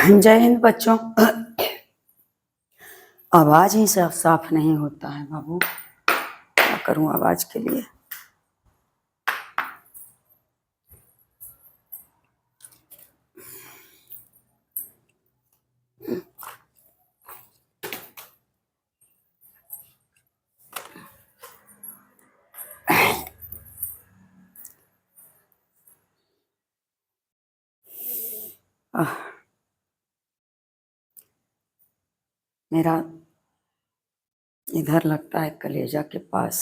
जय हिंद बच्चों। आवाज ही साफ साफ नहीं होता है बाबू, क्या करूं आवाज के लिए। मेरा इधर लगता है कलेजा के पास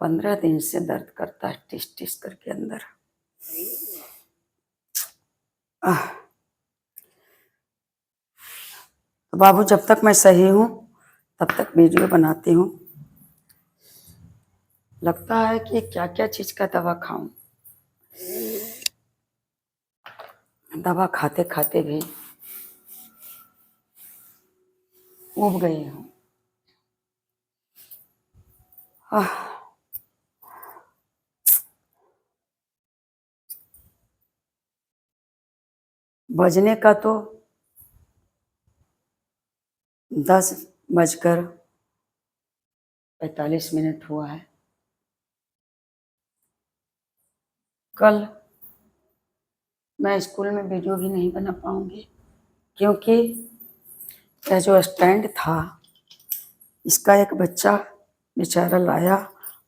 15 दिन से दर्द करता है, टिस टिस करके अंदर। तो बाबू जब तक मैं सही हूँ तब तक वीडियो बनाती हूँ। लगता है कि क्या क्या चीज का दवा खाऊं, दवा खाते खाते भी उब गई हूँ। बजने का तो 10:45 हुआ है। कल मैं स्कूल में वीडियो भी नहीं बना पाऊंगी क्योंकि यह जो स्टैंड था इसका एक बच्चा बेचारा लाया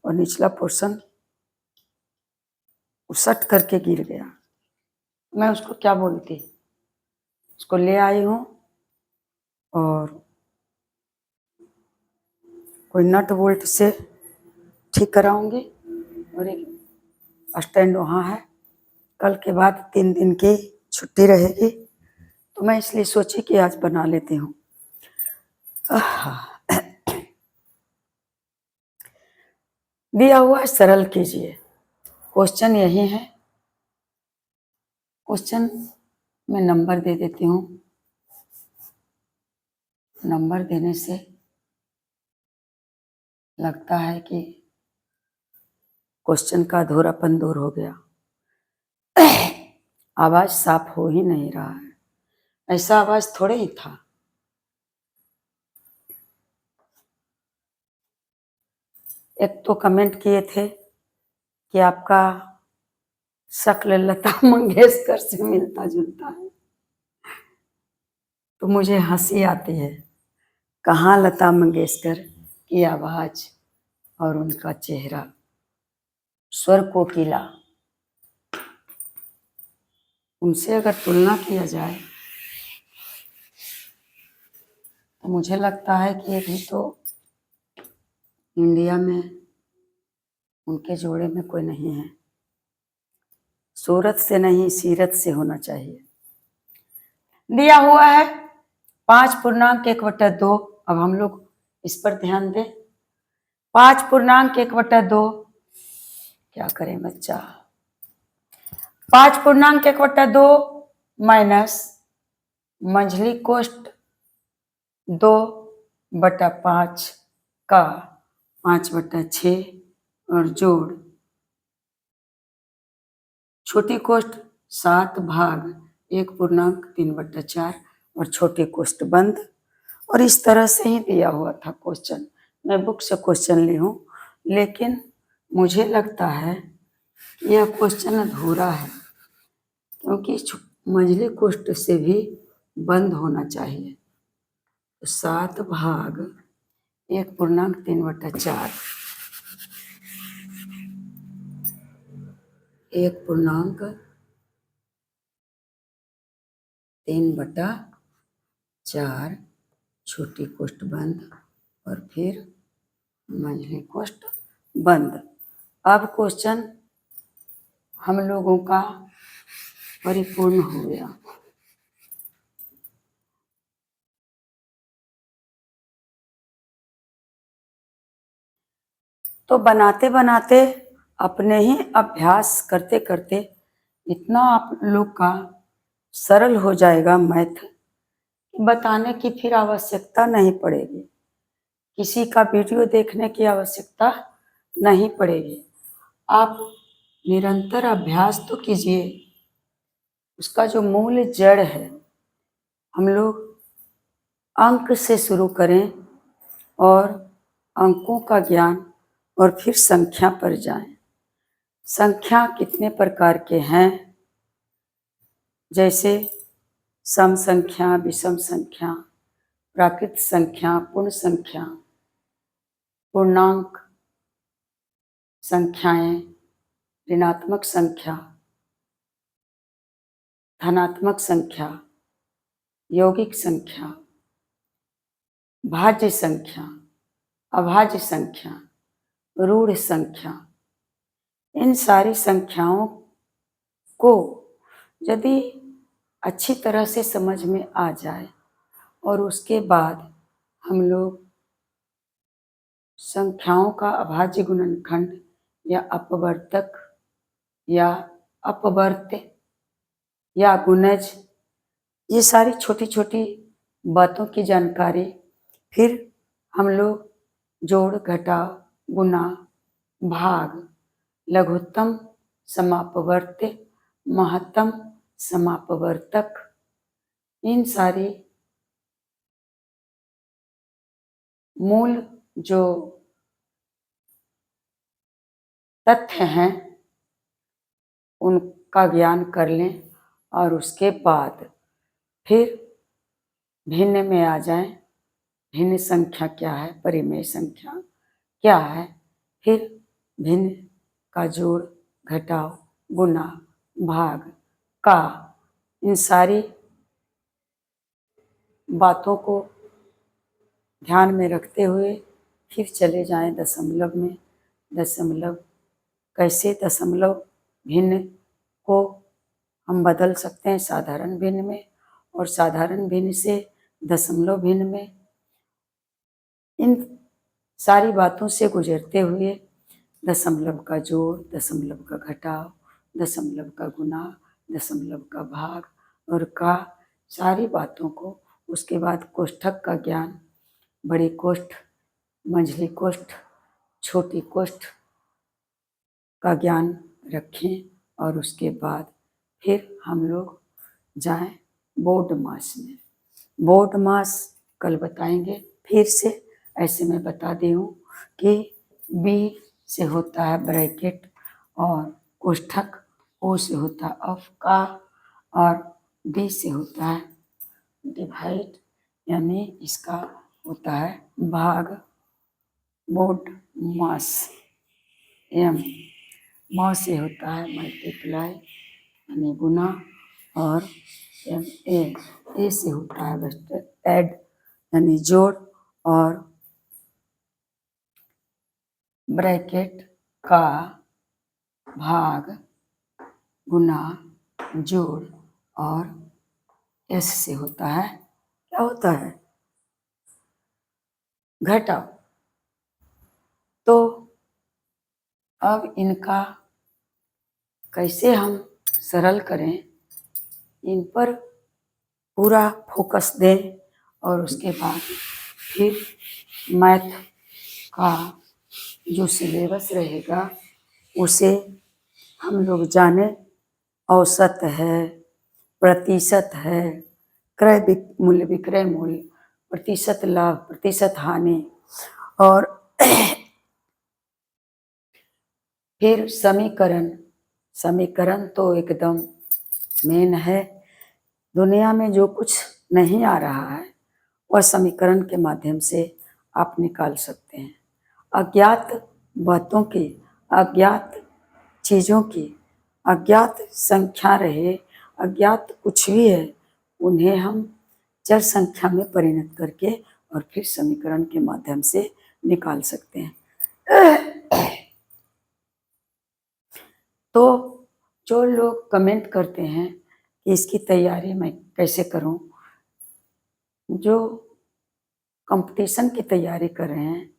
और निचला पोर्शन उसट करके गिर गया। मैं उसको क्या बोलती, उसको ले आई हूँ और कोई नट बोल्ट से ठीक कराऊंगी और एक स्टैंड वहाँ है। कल के बाद 3 दिन की छुट्टी रहेगी तो मैं इसलिए सोची कि आज बना लेती हूँ। दिया हुआ है, सरल कीजिए। क्वेश्चन यही है। क्वेश्चन में नंबर दे देती हूँ। नंबर देने से लगता है कि क्वेश्चन का अधूरापन दूर हो गया। आवाज साफ हो ही नहीं रहा है, ऐसा आवाज थोड़े ही था। एक तो कमेंट किए थे कि आपका शक्ल लता मंगेशकर से मिलता जुलता है, तो मुझे हंसी आती है। कहाँ लता मंगेशकर की आवाज और उनका चेहरा, स्वर कोकिला, उनसे अगर तुलना किया जाए तो मुझे लगता है कि अभी तो इंडिया में उनके जोड़े में कोई नहीं है। सूरत से नहीं सीरत से होना चाहिए। दिया हुआ है 5.1/2। अब हम लोग इस पर ध्यान दें। 5.1/2 क्या करें बच्चा। 5.1/2 माइनस मंझली कोष्ठ 2/5 का 5/6 और जोड़ छोटी कोष्ठ 7/1.3/4 और छोटी कोष्ठ बंद। और इस तरह से ही दिया हुआ था क्वेश्चन। मैं बुक से क्वेश्चन ली हूँ, लेकिन मुझे लगता है यह क्वेश्चन अधूरा है क्योंकि मंझली कोष्ठ से भी बंद होना चाहिए। तो 7/1.3/4 1.3/4 छोटी कोष्ठ बंद और फिर मंझली कोष्ठ बंद। अब क्वेश्चन हम लोगों का परिपूर्ण हो गया। तो बनाते बनाते अपने ही अभ्यास करते करते इतना आप लोग का सरल हो जाएगा मैथ, बताने की फिर आवश्यकता नहीं पड़ेगी, किसी का वीडियो देखने की आवश्यकता नहीं पड़ेगी। आप निरंतर अभ्यास तो कीजिए। उसका जो मूल जड़ है हम लोग अंक से शुरू करें और अंकों का ज्ञान और फिर संख्या पर जाएं। संख्या कितने प्रकार के हैं, जैसे सम संख्या, विषम संख्या, प्राकृत संख्या, पूर्ण संख्या, पूर्णांक संख्याएं, ऋणात्मक संख्या, धनात्मक संख्या, यौगिक संख्या, भाज्य संख्या, अभाज्य संख्या, रूढ़ संख्या। इन सारी संख्याओं को यदि अच्छी तरह से समझ में आ जाए और उसके बाद हम लोग संख्याओं का अभाज्य गुणनखंड या अपवर्तक या अपवर्त्य या गुणज, ये सारी छोटी छोटी बातों की जानकारी फिर हम लोग जोड़, घटाव, गुणा, भाग, लघुत्तम समापवर्त्य, महत्तम समापवर्तक, इन सारी मूल जो तथ्य हैं उनका ज्ञान कर लें और उसके बाद फिर भिन्न में आ जाएं। भिन्न संख्या क्या है, परिमेय संख्या क्या है, फिर भिन्न का जोड़, घटाव, गुणा, भाग का, इन सारी बातों को ध्यान में रखते हुए फिर चले जाएं दशमलव में। दशमलव कैसे, दशमलव भिन्न को हम बदल सकते हैं साधारण भिन्न में और साधारण भिन्न से दशमलव भिन्न में। इन सारी बातों से गुजरते हुए दशमलव का जोड़, दशमलव का घटाव, दशमलव का गुणा, दशमलव का भाग और का, सारी बातों को, उसके बाद कोष्ठक का ज्ञान, बड़ी कोष्ठ, मंझली कोष्ठ, छोटी कोष्ठ का ज्ञान रखें और उसके बाद फिर हम लोग जाएं बोर्ड मास में। बोर्ड मास कल बताएंगे फिर से। ऐसे मैं बता दी हूँ कि बी से होता है ब्रैकेट और कोष्ठक, ओ से होता है ऑफ का और डी से होता है डिवाइड, यानी इसका होता है भाग। बोर्ड मास, एम मास से होता है मल्टीप्लाई यानी गुना और एम ए से होता है बस ऐड यानी जोड़ और ब्रैकेट का भाग गुना जोड़ और एस से होता है, क्या होता है, घटाव। तो अब इनका कैसे हम सरल करें, इन पर पूरा फोकस दें और उसके बाद फिर मैथ का जो सिलेबस रहेगा उसे हम लोग जाने। औसत है, प्रतिशत है, क्रय मूल्य, विक्रय मूल्य, प्रतिशत लाभ, प्रतिशत हानि और फिर समीकरण। समीकरण तो एकदम मेन है। दुनिया में जो कुछ नहीं आ रहा है वह समीकरण के माध्यम से आप निकाल सकते हैं। अज्ञात बातों की, अज्ञात चीज़ों की, अज्ञात संख्या रहे, अज्ञात कुछ भी है, उन्हें हम चर संख्या में परिणत करके और फिर समीकरण के माध्यम से निकाल सकते हैं। तो जो लोग कमेंट करते हैं कि इसकी तैयारी मैं कैसे करूं, जो कंपटीशन की तैयारी कर रहे हैं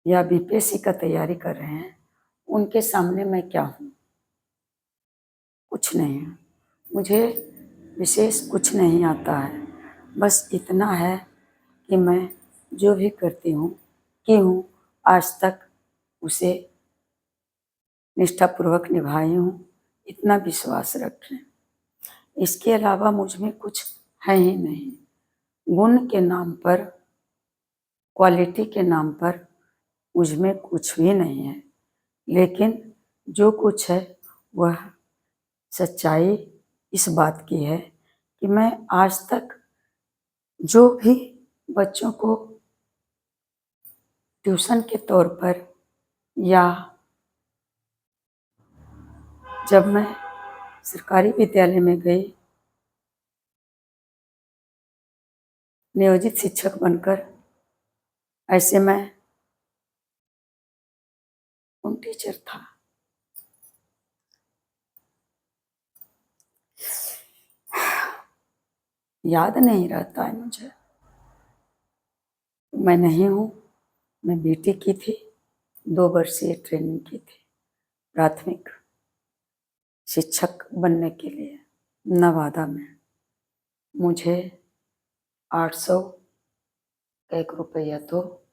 या बीपीएससी का तैयारी कर रहे हैं, उनके सामने मैं क्या हूँ, कुछ नहीं है। मुझे विशेष कुछ नहीं आता है, बस इतना है कि मैं जो भी करती हूँ की हूँ, आज तक उसे निष्ठापूर्वक निभाई हूँ, इतना विश्वास रखें। इसके अलावा मुझ में कुछ है ही नहीं। गुण के नाम पर, क्वालिटी के नाम पर मुझमें कुछ भी नहीं है, लेकिन जो कुछ है वह सच्चाई इस बात की है कि मैं आज तक जो भी बच्चों को ट्यूशन के तौर पर या जब मैं सरकारी विद्यालय में गई नियोजित शिक्षक बनकर, ऐसे मैं उन टीचर था। याद नहीं रहता है मुझे। मैं नहीं हूँ। मैं बीटी की थी, 2 वर्षीय ट्रेनिंग की थी प्राथमिक शिक्षक बनने के लिए नवादा में। मुझे 800 तो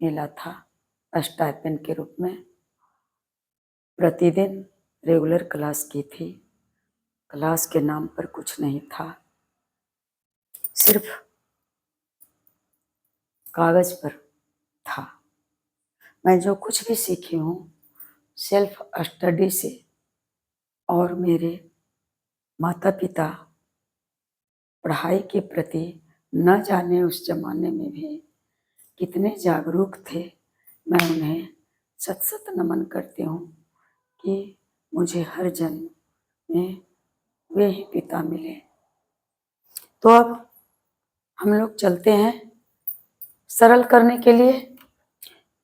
मिला था स्टाइपेंड के रूप में। प्रतिदिन रेगुलर क्लास की थी। क्लास के नाम पर कुछ नहीं था, सिर्फ कागज पर था। मैं जो कुछ भी सीखी हूँ सेल्फ स्टडी से, और मेरे माता पिता पढ़ाई के प्रति न जाने उस जमाने में भी कितने जागरूक थे। मैं उन्हें सत सत नमन करती हूँ कि मुझे हर जन्म में वे ही पिता मिले। तो अब हम लोग चलते हैं सरल करने के लिए।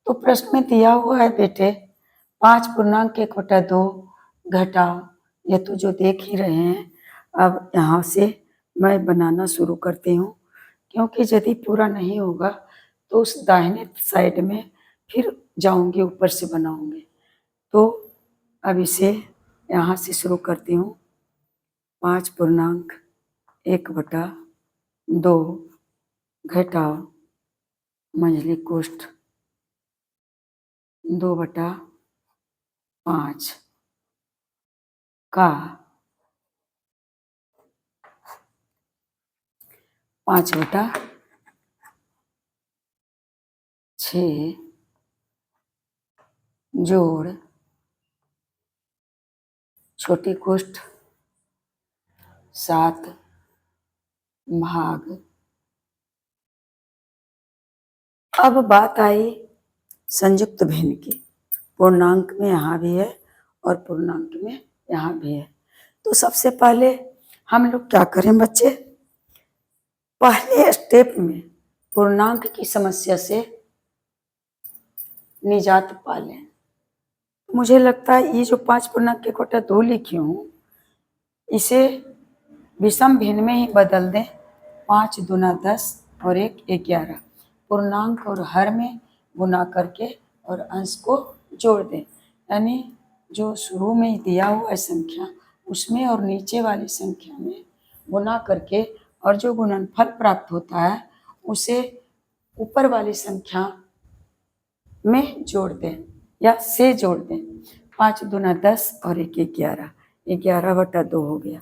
तो प्रश्न में दिया हुआ है बेटे 5.1/2 घटाओ। ये तो जो देख ही रहे हैं। अब यहाँ से मैं बनाना शुरू करती हूँ, क्योंकि यदि पूरा नहीं होगा तो उस दाहिने साइड में फिर जाऊंगी, ऊपर से बनाऊंगी। तो अब इसे यहाँ से शुरू करती हूँ। 5.1/2 घटाओ मंझली कोष्ठ 2/5 का 5/6 जोड़ छोटी कोष्ठ 7 भाग। अब बात आई संयुक्त भिन्न की। पूर्णांक में यहाँ भी है और पूर्णांक में यहाँ भी है। तो सबसे पहले हम लोग क्या करें बच्चे, पहले स्टेप में पूर्णांक की समस्या से निजात पा लें। मुझे लगता है ये जो 5.1/2 लिखी हूँ इसे विषम भिन्न में ही बदल दें। 5 दूना 10 और 1 11। पूर्णांक और हर में गुना करके और अंश को जोड़ दें। यानी जो शुरू में दिया हुआ है संख्या उसमें और नीचे वाली संख्या में गुना करके और जो गुणनफल प्राप्त होता है उसे ऊपर वाली संख्या में जोड़ दें या से जोड़ दें। 5 दूना 10 और 1 11। 11/2 हो गया।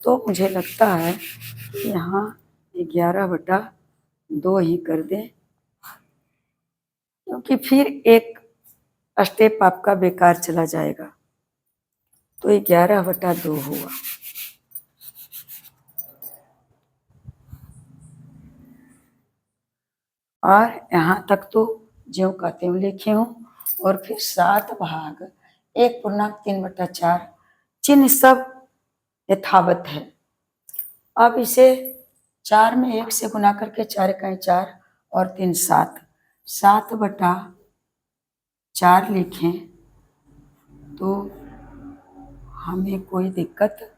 तो मुझे लगता है कि यहाँ 11/2 ही कर दें, क्योंकि फिर एक स्टेप आपका बेकार चला जाएगा। तो 11/2 हुआ। और यहाँ तक तो ज्यों का त्यों लिखे हूँ। और फिर 7 भाग 1.3/4। चिन्ह सब यथावत है। अब इसे 4 में 1 से गुना करके 4 का 4 और 3 7। 7/4 लिखें तो हमें कोई दिक्कत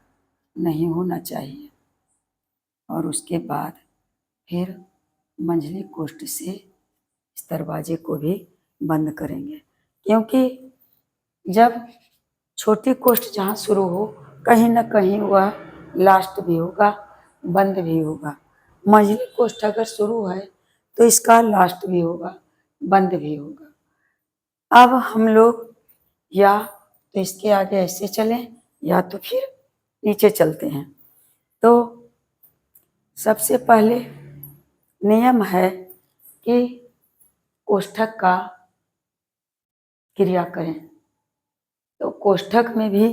नहीं होना चाहिए। और उसके बाद फिर मंझली कोष्ठ से इस दरवाजे को भी बंद करेंगे, क्योंकि जब छोटी कोष्ठ जहाँ शुरू हो कहीं ना कहीं वह लास्ट भी होगा, बंद भी होगा। मंझली कोष्ठ अगर शुरू है तो इसका लास्ट भी होगा, बंद भी होगा। अब हम लोग या तो इसके आगे ऐसे चलें या तो फिर नीचे चलते हैं। तो सबसे पहले नियम है कि कोष्ठक का क्रिया करें। तो कोष्ठक में भी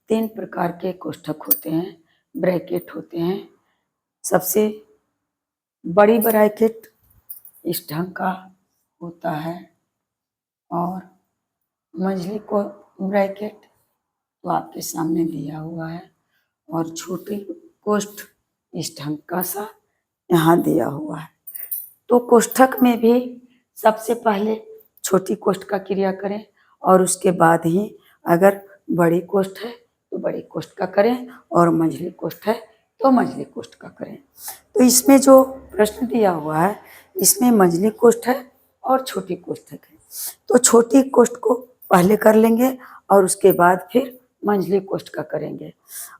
3 प्रकार के कोष्ठक होते हैं, ब्रैकेट होते हैं। सबसे बड़ी ब्रैकेट इस ढंग का होता है और मंझली को ब्रैकेट तो आपके सामने दिया हुआ है और छोटी कोष्ठ इस ढंग का सा यहाँ दिया हुआ है। तो कोष्ठक में भी सबसे पहले छोटी कोष्ठ का क्रिया करें और उसके बाद ही अगर बड़ी कोष्ठ है तो बड़ी कोष्ठ का करें और मंझली कोष्ठ है तो मंझली कोष्ठ का करें। तो इसमें जो प्रश्न दिया हुआ है इसमें मंझली कोष्ठ है और छोटी कोष्ठ है। तो छोटी कोष्ठ को पहले कर लेंगे और उसके बाद फिर मंझली कोष्ठ का करेंगे।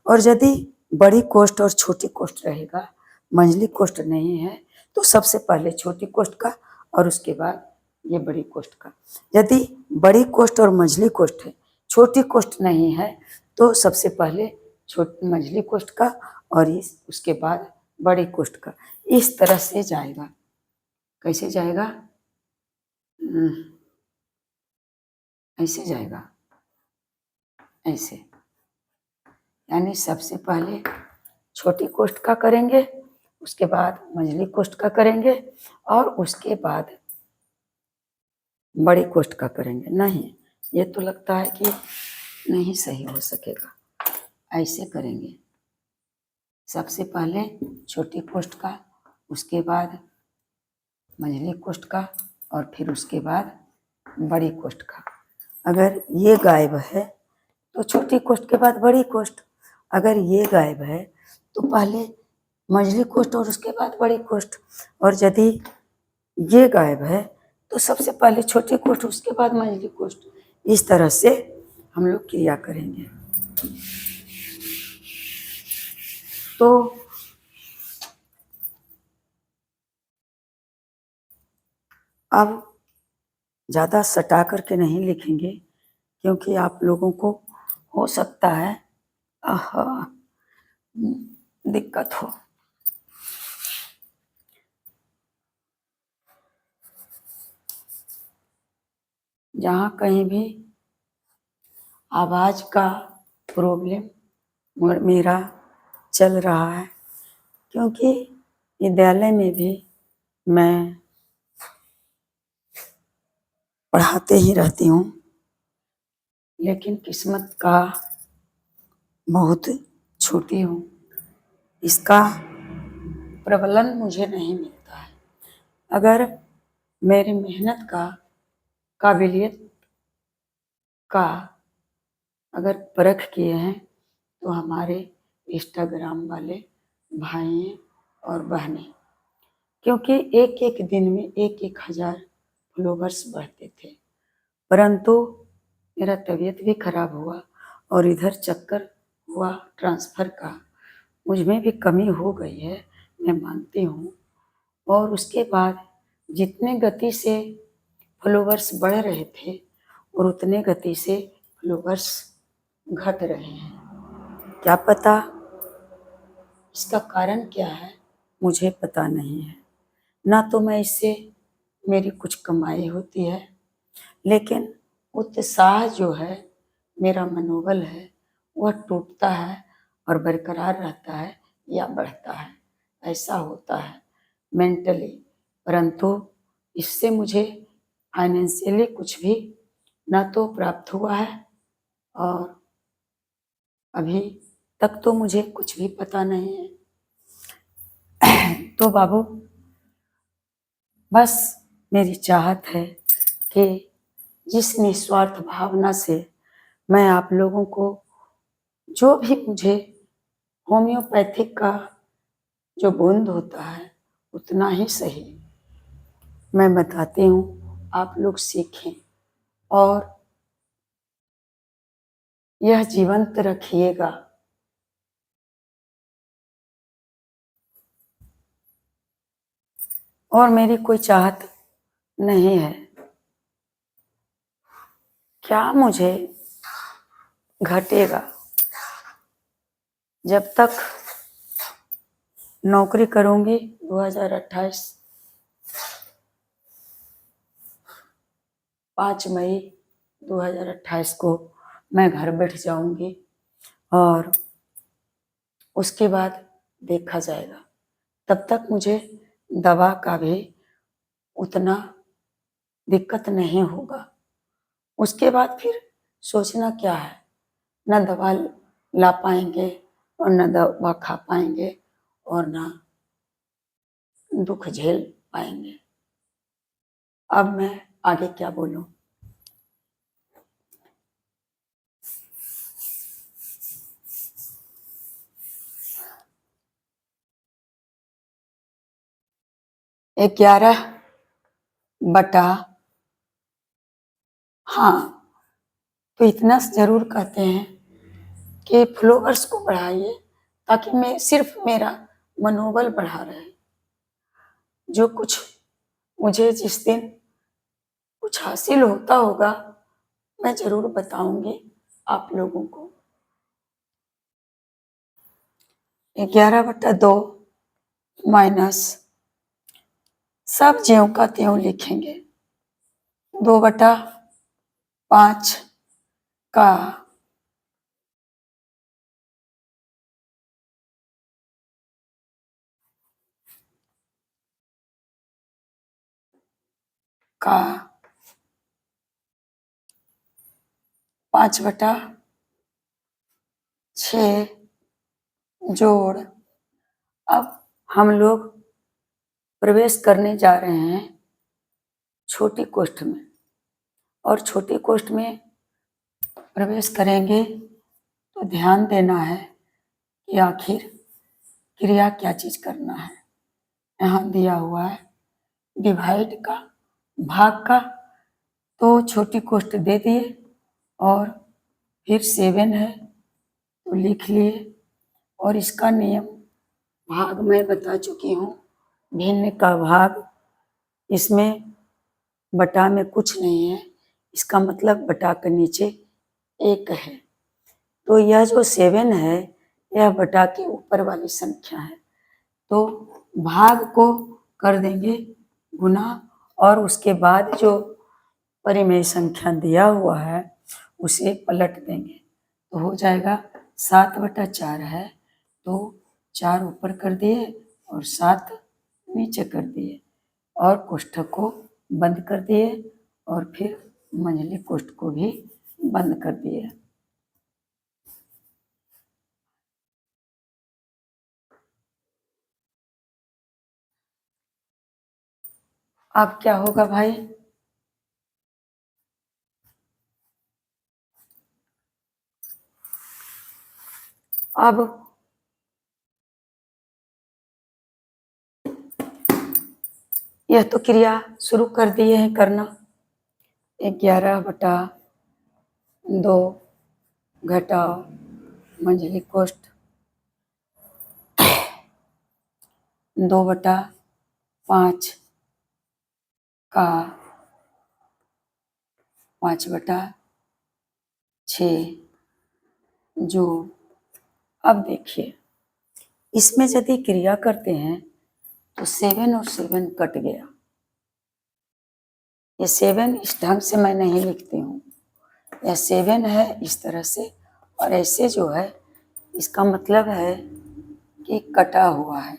और यदि बड़ी कोष्ठ और छोटी कोष्ठ रहेगा, मंझली कोष्ठ नहीं है, तो सबसे पहले छोटी कोष्ठ का और उसके बाद ये बड़ी कोष्ठ का। यदि बड़ी कोष्ठ और मंझली कोष्ठ है, छोटी कोष्ठ नहीं है, तो सबसे पहले छोटी मंझली कोष्ठ का और उसके बाद बड़ी कोष्ठ का। इस तरह से जाएगा। कैसे जाएगा? ऐसे जाएगा, ऐसे। यानी सबसे पहले छोटी कोष्ठ का करेंगे, उसके बाद मंझली कोष्ठ का करेंगे और उसके बाद बड़ी कोष्ठ का करेंगे। नहीं, ये तो लगता है कि नहीं सही हो सकेगा। ऐसे करेंगे, सबसे पहले छोटी कोष्ठ का, उसके बाद मंझली कोष्ठ का और फिर उसके बाद बड़ी कोष्ठ का। अगर ये गायब है तो छोटी कोष्ठ के बाद बड़ी कोष्ठ। अगर ये गायब है तो पहले मंझली कोष्ठ और उसके बाद बड़ी कोष्ठ। और यदि ये गायब है तो सबसे पहले छोटी कोष्ठ उसके बाद मंझली कोष्ठ। इस तरह से हम लोग क्रिया करेंगे। तो अब ज़्यादा सटा करके नहीं लिखेंगे क्योंकि आप लोगों को हो सकता है दिक्कत हो। जहाँ कहीं भी आवाज़ का प्रॉब्लम मेरा चल रहा है, क्योंकि विद्यालय में भी मैं पढ़ाते ही रहती हूँ, लेकिन किस्मत का बहुत छोटी हूँ। इसका प्रबलन मुझे नहीं मिलता है। अगर मेरी मेहनत का, काबिलियत का अगर परख किए हैं तो हमारे इंस्टाग्राम वाले भाई और बहनें, क्योंकि एक एक दिन में 1,000 फॉलोवर्स बढ़ते थे, परंतु मेरा तबीयत भी खराब हुआ और इधर चक्कर हुआ ट्रांसफ़र का, मुझ में भी कमी हो गई है, मैं मानती हूँ। और उसके बाद जितने गति से फॉलोवर्स बढ़ रहे थे और उतने गति से फॉलोवर्स घट रहे हैं। क्या पता इसका कारण क्या है, मुझे पता नहीं है। ना तो मैं इससे मेरी कुछ कमाई होती है, लेकिन उत्साह जो है, मेरा मनोबल है, वह टूटता है और बरकरार रहता है या बढ़ता है, ऐसा होता है मेंटली। परंतु इससे मुझे फाइनेंशियली कुछ भी ना तो प्राप्त हुआ है और अभी तक तो मुझे कुछ भी पता नहीं है। तो बाबू, बस मेरी चाहत है कि जिस निस्वार्थ भावना से मैं आप लोगों को जो भी मुझे होम्योपैथिक का जो बूंद होता है उतना ही सही मैं बताती हूँ, आप लोग सीखें और यह जीवंत रखिएगा। और मेरी कोई चाहत नहीं है, क्या मुझे घटेगा जब तक नौकरी करूँगी 2028 5 मई 2028 को मैं घर बैठ जाऊँगी और उसके बाद देखा जाएगा। तब तक मुझे दवा का भी उतना दिक्कत नहीं होगा। उसके बाद फिर सोचना क्या है, न दवा ला पाएंगे और न दवा खा पाएंगे और न दुख झेल पाएंगे। अब मैं आगे क्या बोलूं। एक 11 बटा हाँ, तो इतना जरूर कहते हैं कि फॉलोअर्स को बढ़ाइए ताकि मैं सिर्फ मेरा मनोबल बढ़ा रहे। जो कुछ मुझे जिस दिन कुछ हासिल होता होगा मैं जरूर बताऊंगी आप लोगों को। 11/2 माइनस सब ज्यों का त्यों लिखेंगे 2/5 का का 5/6 जोड़। अब हम लोग प्रवेश करने जा रहे हैं छोटी कोष्ठ में और छोटी कोष्ठ में प्रवेश करेंगे तो ध्यान देना है कि आखिर क्रिया क्या चीज करना है। यहाँ दिया हुआ है डिवाइड का, भाग का, तो छोटी कोष्ठ दे दिए और फिर 7 है तो लिख लिए। और इसका नियम भाग मैं बता चुकी हूँ, भिन्न का भाग, इसमें बटा में कुछ नहीं है, इसका मतलब बटा के नीचे 1 है। तो यह जो 7 है यह बटा के ऊपर वाली संख्या है, तो भाग को कर देंगे गुना और उसके बाद जो परिमेय संख्या दिया हुआ है उसे पलट देंगे तो हो जाएगा 7/4 है, तो 4 ऊपर कर दिए और 7 नीचे कर दिए और कोष्ठक को बंद कर दिए और फिर मंझली कोष्ठ को भी बंद कर दिए। अब क्या होगा भाई, अब यह तो क्रिया शुरू कर दिए हैं करना। 11/2 घटाओ मंझली कोष्ठ 2/5 का 5/6 जो। अब देखिए इसमें यदि क्रिया करते हैं तो 7 और 7 कट गया। ये 7 इस ढंग से मैं नहीं लिखती हूँ, यह 7 है इस तरह से और ऐसे जो है इसका मतलब है कि कटा हुआ है।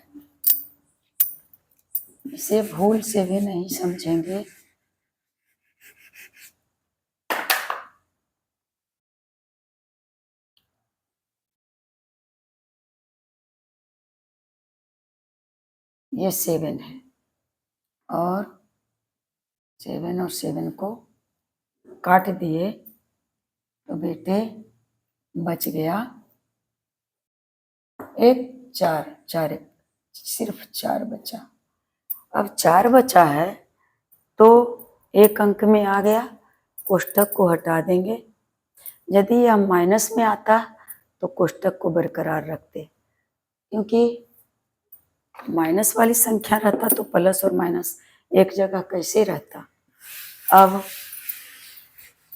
इसे भूल से भी नहीं समझेंगे। ये 7 है और 7 को काट दिए तो बेटे बच गया 1 4 4 सिर्फ 4 बचा। अब 4 बचा है तो एक अंक में आ गया, कोष्ठक को हटा देंगे। यदि यह माइनस में आता तो कोष्ठक को बरकरार रखते, क्योंकि माइनस वाली संख्या रहता तो प्लस और माइनस एक जगह कैसे रहता। अब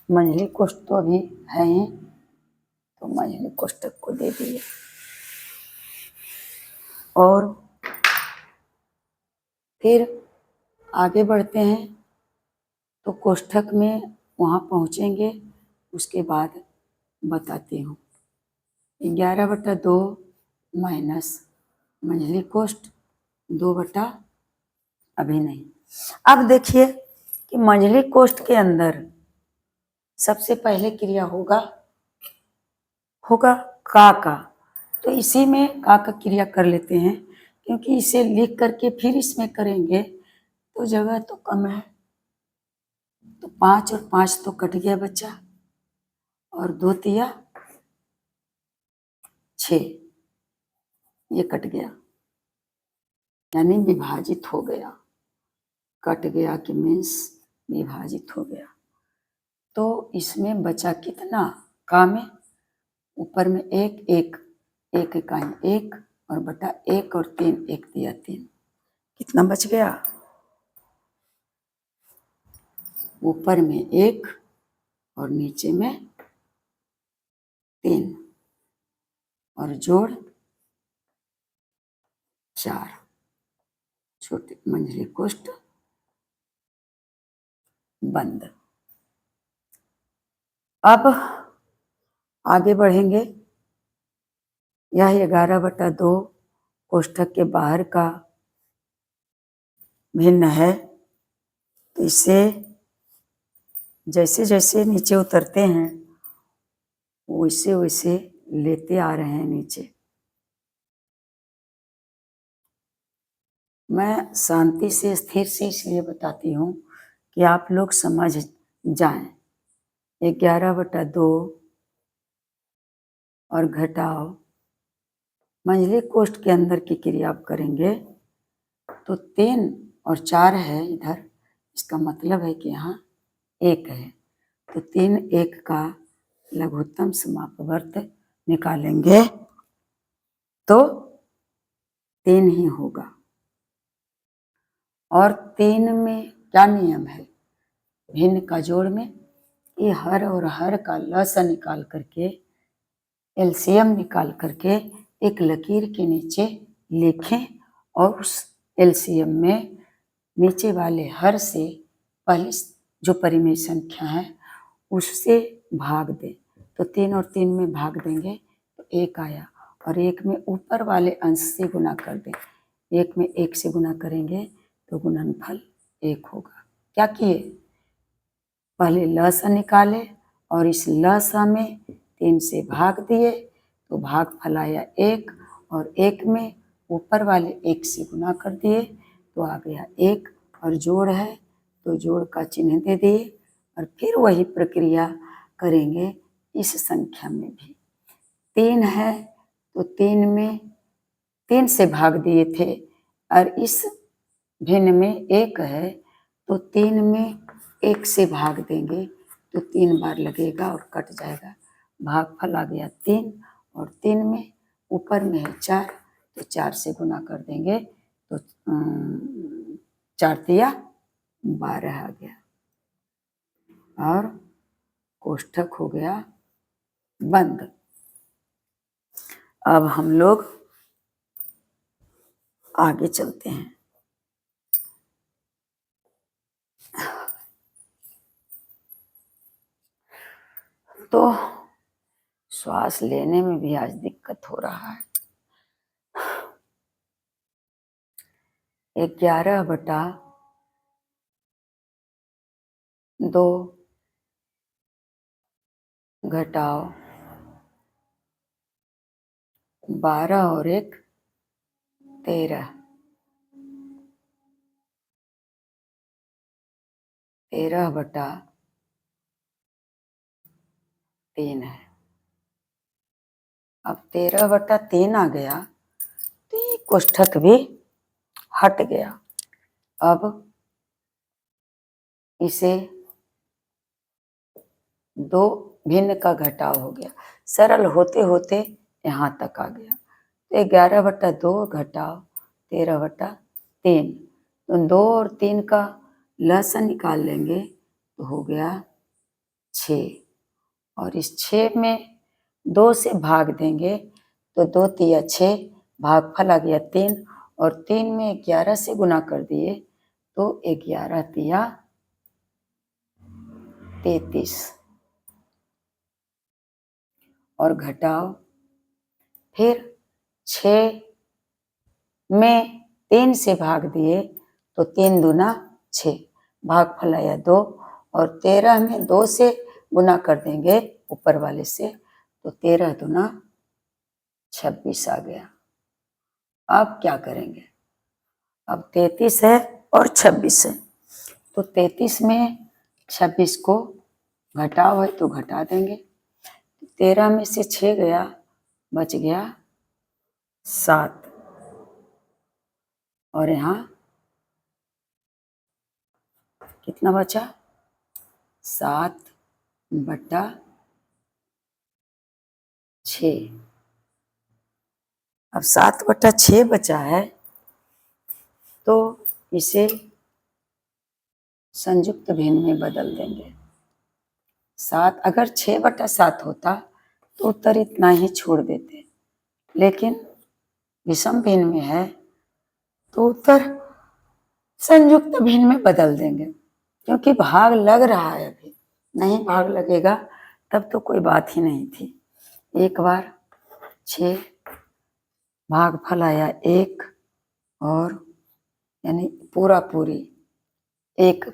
मंझली कोष्ठ तो अभी है ही, तो मंझली कोष्ठक को दे दिए और फिर आगे बढ़ते हैं तो कोष्ठक में वहाँ पहुँचेंगे, उसके बाद बताती हूँ। 11/2 माइनस मंझली कोष्ठ 2 अभी नहीं। अब देखिए कि मंझली कोष्ठ के अंदर सबसे पहले क्रिया होगा का। तो इसी में का क्रिया कर लेते हैं, क्योंकि इसे लिख करके फिर इसमें करेंगे तो जगह तो कम है। तो 5 और 5 तो कट गया बच्चा, और 2 तिया 6, ये कट गया, यानी विभाजित हो गया। कट गया कि मीन्स विभाजित हो गया। तो इसमें बचा कितना? का में ऊपर में 1 1 1 इकाई 1 और बटा 1 और 3 1 दिया 3, कितना बच गया? ऊपर में 1 और नीचे में 3 और जोड़ 4, छोटे मंझली कोष्ठ बंद। अब आगे बढ़ेंगे। यह 11/2 कोष्ठक के बाहर का भिन्न है, तो इसे जैसे जैसे नीचे उतरते हैं वैसे वैसे लेते आ रहे हैं नीचे। मैं शांति से स्थिर से इसलिए बताती हूँ कि आप लोग समझ जाएं। 11/2 और घटाओ मंझली कोष्ठ के अंदर की क्रिया आप करेंगे तो 3 और 4 है इधर, इसका मतलब है कि यहाँ 1 है। तो 3 1 का लघुत्तम समापवर्त निकालेंगे तो 3 ही होगा। और 3 में क्या नियम है? भिन्न का जोड़ में ये हर और हर का लसा निकाल करके, एलसीएम निकाल करके एक लकीर के नीचे लिखें और उस एलसीएम में नीचे वाले हर से पहले जो परिमेय संख्या है उससे भाग दें। तो 3 और 3 में भाग देंगे तो 1 आया, और 1 में ऊपर वाले अंश से गुना कर दें। 1 में 1 से गुना करेंगे तो गुणनफल 1 होगा। क्या किए? पहले लसा निकाले और इस लसा में 3 से भाग दिए तो भागफल आया 1, और 1 में ऊपर वाले 1 से गुना कर दिए तो आ गया 1, और जोड़ है तो जोड़ का चिन्ह दे दिए, और फिर वही प्रक्रिया करेंगे इस संख्या में भी। 3 है तो 3 में 3 से भाग दिए थे, और इस भिन्न में 1 है तो 3 में 1 से भाग देंगे तो 3 बार लगेगा और कट जाएगा। भागफल आ गया 3, और 3 में ऊपर में है 4 तो 4 से गुना कर देंगे तो 4 तिया 12 आ गया, और कोष्ठक हो गया बंद। अब हम लोग आगे चलते हैं। तो श्वास लेने में भी आज दिक्कत हो रहा है। 11/2 घटाओ 12 और 1 13, 13/3 है। अब 13/3 आ गया तो ये कोष्ठक भी हट गया। अब इसे 2 भिन्न का घटाव हो गया, सरल होते होते यहाँ तक आ गया। तो 11/2 घटाव 13/3, तो 2 और 3 का लसा निकाल लेंगे तो हो गया 6, और इस 6 में 2 से भाग देंगे तो 2 तिया 6, भागफल आ गया 3, और 3 में 11 से गुना कर दिए तो 11 तिया 33 और घटाओ, फिर 6 में 3 से भाग दिए तो 3 दूना 6, भागफल आया 2 और 13 में 2 से गुना कर देंगे ऊपर वाले से तो 13 दूना 26 आ गया। अब क्या करेंगे, अब 33 है और 26 है तो 33 में 26 को घटाओ है तो घटा देंगे। 13 में से 6 गया, बच गया 7 और यहाँ कितना बचा 7/6। अब 7/6 बचा है तो इसे संयुक्त भिन्न में बदल देंगे। 7 अगर 6/7 होता तो उत्तर इतना ही छोड़ देते, लेकिन विषम भिन्न में है तो उत्तर संयुक्त भिन्न में बदल देंगे, क्योंकि भाग लग रहा है। अभी नहीं भाग लगेगा तब तो कोई बात ही नहीं थी। एक बार 6 भागफल आया 1 और यानी पूरा पूरी 1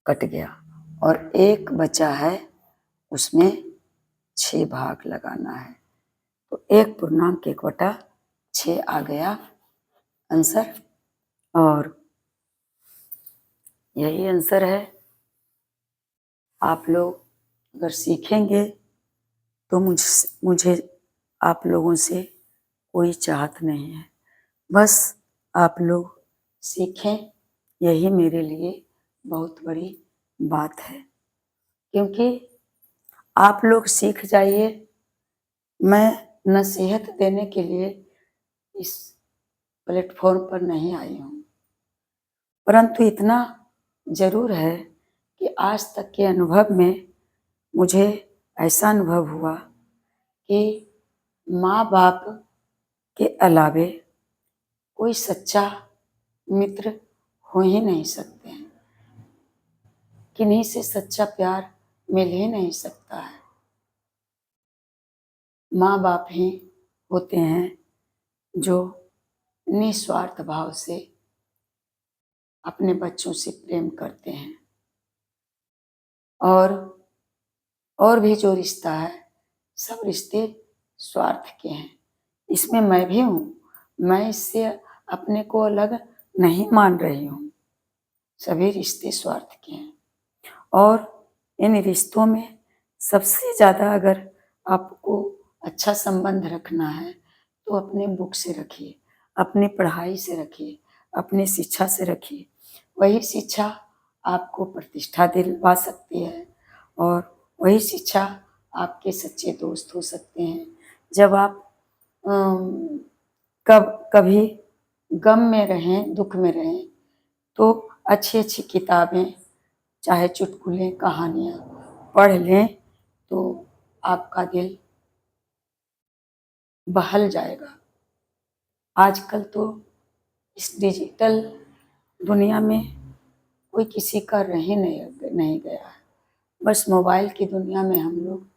कट गया और 1 बचा है, उसमें 6 भाग लगाना है तो 1/1/6 आ गया आंसर। और यही आंसर है। आप लोग अगर सीखेंगे तो मुझे आप लोगों से कोई चाहत नहीं है, बस आप लोग सीखें, यही मेरे लिए बहुत बड़ी बात है। क्योंकि आप लोग सीख जाइए, मैं नसीहत देने के लिए इस प्लेटफॉर्म पर नहीं आई हूँ, परंतु इतना जरूर है कि आज तक के अनुभव में मुझे ऐसा अनुभव हुआ कि माँ बाप के अलावे कोई सच्चा मित्र हो ही नहीं सकते हैं, किन्हीं से सच्चा प्यार मिल ही नहीं सकता है। माँ बाप ही होते हैं जो निस्वार्थ भाव से अपने बच्चों से प्रेम करते हैं। और भी जो रिश्ता है सब रिश्ते स्वार्थ के हैं, इसमें मैं भी हूँ। मैं इससे अपने को अलग नहीं मान रही हूँ, सभी रिश्ते स्वार्थ के हैं। और इन रिश्तों में सबसे ज़्यादा अगर आपको अच्छा संबंध रखना है तो अपने बुक से रखिए, अपनी पढ़ाई से रखिए, अपनी शिक्षा से रखिए। वही शिक्षा आपको प्रतिष्ठा दिलवा सकती है और वही शिक्षा आपके सच्चे दोस्त हो सकते हैं। जब आप कभी गम में रहें, दुख में रहें, तो अच्छी अच्छी किताबें, चाहे चुटकुले, कहानियाँ पढ़ लें तो आपका दिल बहल जाएगा। आजकल तो इस डिजिटल दुनिया में कोई किसी का रह नहीं गया है, बस मोबाइल की दुनिया में हम लोग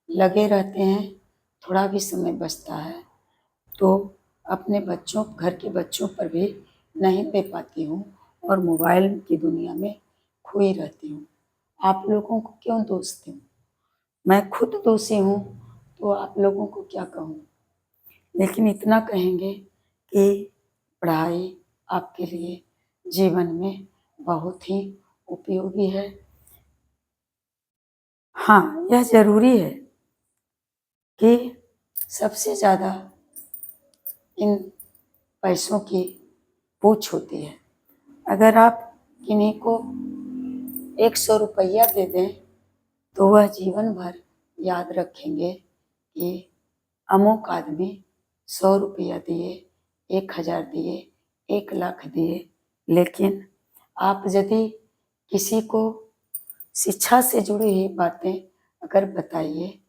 लगे रहते हैं। थोड़ा भी समय बचता है तो अपने बच्चों, घर के बच्चों पर भी नहीं दे पाती हूँ और मोबाइल की दुनिया में खोई रहती हूँ। आप लोगों को क्यों दोष दूँ, मैं खुद दोषी हूँ तो आप लोगों को क्या कहूँ। लेकिन इतना कहेंगे कि पढ़ाई आपके लिए जीवन में बहुत ही उपयोगी है। हाँ, यह जरूरी है कि सबसे ज़्यादा इन पैसों की पूछ होती है। अगर आप किन्हीं को 100 रुपया दे दें तो वह जीवन भर याद रखेंगे कि अमुक आदमी 100 रुपया दिए, 1000 दिए, 1 लाख दिए। लेकिन आप यदि किसी को शिक्षा से जुड़ी हुई बातें अगर बताइए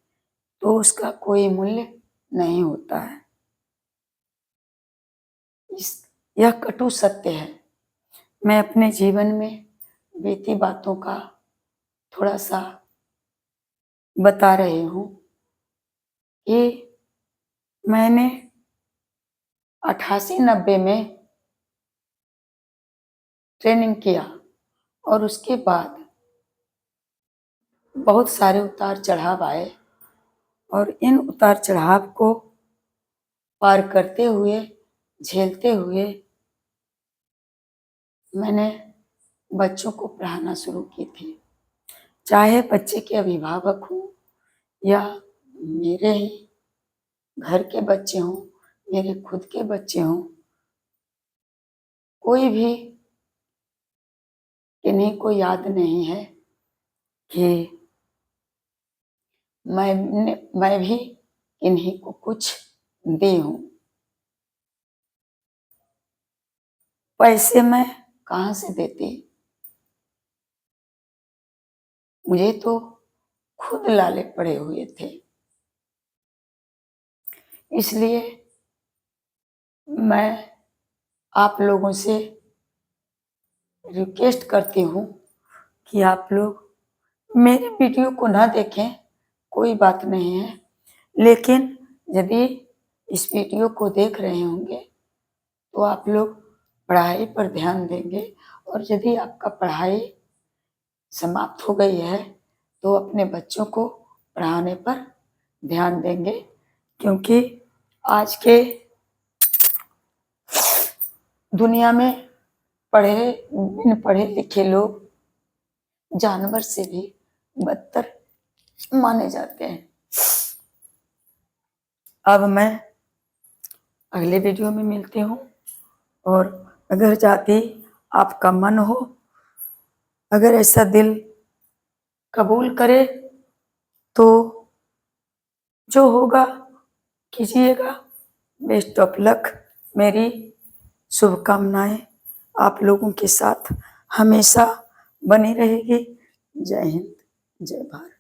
तो उसका कोई मूल्य नहीं होता है। यह कटु सत्य है। मैं अपने जीवन में बीती बातों का थोड़ा सा बता रही हूँ कि मैंने 88-90 में ट्रेनिंग किया और उसके बाद बहुत सारे उतार चढ़ाव आए और इन उतार चढ़ाव को पार करते हुए, झेलते हुए मैंने बच्चों को पढ़ाना शुरू की थी। चाहे बच्चे के अभिभावक हों या मेरे ही घर के बच्चे हों, मेरे खुद के बच्चे हों, कोई भी किन्हीं को याद नहीं है कि मैं भी किन्हीं को कुछ दी हूँ। पैसे मैं कहाँ से देती, मुझे तो खुद लाले पड़े हुए थे। इसलिए मैं आप लोगों से रिक्वेस्ट करती हूँ कि आप लोग मेरे वीडियो को ना देखें, कोई बात नहीं है, लेकिन यदि इस वीडियो को देख रहे होंगे तो आप लोग पढ़ाई पर ध्यान देंगे और यदि आपका पढ़ाई समाप्त हो गई है तो अपने बच्चों को पढ़ाने पर ध्यान देंगे, क्योंकि आज के दुनिया में बिन पढ़े लिखे लोग जानवर से भी बदतर माने जाते हैं। अब मैं अगले वीडियो में मिलती हूँ और अगर जाती आपका मन हो, अगर ऐसा दिल कबूल करे तो जो होगा कीजिएगा। Best of luck. मेरी शुभकामनाएं आप लोगों के साथ हमेशा बनी रहेगी। जय हिंद, जय भारत।